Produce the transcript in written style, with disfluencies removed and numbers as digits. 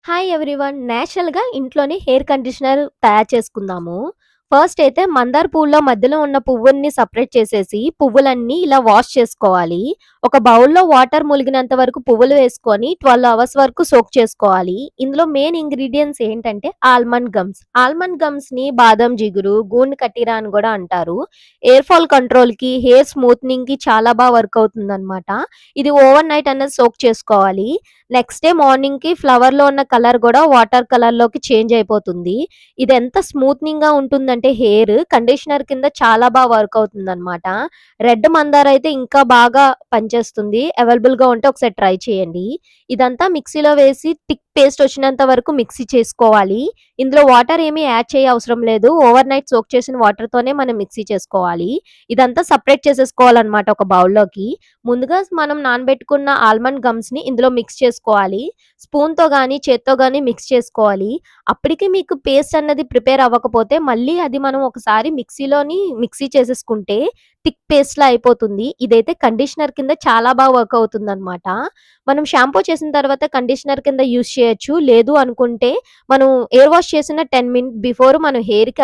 Hi everyone. నేచురల్‌గా ఇంట్లోనే hair conditioner తయారు చేసుకుందాము. ఫస్ట్ అయితే మందార పువ్వులో మధ్యలో ఉన్న పువ్వుల్ని సెపరేట్ చేసేసి, పువ్వులన్నీ ఇలా వాష్ చేసుకోవాలి. ఒక బౌల్‌లో వాటర్ ములిగినంత వరకు పువ్వులు వేసుకొని 12 అవర్స్ వరకు సోక్ చేసుకోవాలి. ఇందులో మెయిన్ ఇంగ్రీడియెంట్స్ ఏంటంటే ఆల్మండ్ గమ్స్. ఆల్మండ్ గమ్స్‌ని బాదం జిగురు, గూండ్ కటిరా అని గూడా అంటారు. హెయిర్ ఫాల్ కంట్రోల్‌కి, హెయిర్ స్మూత్నింగ్‌కి చాలా వర్క్ అవుతుందనమాట. ఇది ఓవర్ నైట్ అనేది సోక్ చేసుకోవాలి. నెక్స్ట్ డే మార్నింగ్‌కి ఫ్లవర్‌లో ఉన్న కలర్ గూడా వాటర్ కలర్‌లోకి చేంజ్ అయిపోతుంది. ఇదెంత స్మూత్నింగ్‌గా ఉంటుందంటే హెయిర్ కండిషనర్ కింద చాలా వర్క్ అవుతుందనమాట. రెడ్ మందార అయితే ఇంకా బాగా పనిచేస్తుంది. అవైలబుల్‌గా ఉంటే ఒకసారి ట్రై చేయండి. ఇదంతా మిక్సీలో వేసి థిక్ పేస్ట్ వచ్చినంత వరకు మిక్సీ చేసుకోవాలి. ఇందులో వాటర్ ఏమి యాడ్ చేయవసరం లేదు. ఓవర్ నైట్ సోక్ చేసిన వాటర్‌తోనే మనం మిక్సీ చేసుకోవాలి. ఇదంతా సెపరేట్ చేసేసుకోవాలనమాట ఒక బౌల్‌లోకి. ముందుగా మనం నానబెట్టుకున్న ఆల్మండ్ గమ్స్‌ని ఇందులో మిక్స్ చేసుకోవాలి. స్పూన్‌తో గానీ, చేత్తో గానీ మిక్స్ చేసుకోవాలి. అప్పటికి మీకు పేస్ట్ అన్నది ప్రిపేర్ అవ్వకపోతే మళ్ళీ అది మనం ఒకసారి మిక్సీ చేసేసుకుంటే థిక్ పేస్ట్‌లా అయిపోతుంది. ఇదైతే కండిషనర్ కింద చాలా వర్క్ అవుతుందనమాట. మనం షాంపూ చేసిన తర్వాత కండిషనర్ కింద యూజ్ చేయొచ్చు. లేదు అనుకుంటే మనం ఎయిర్ వాష్ చేసిన 10 మినిట్ బిఫోర్ మనం హెయిర్‌కి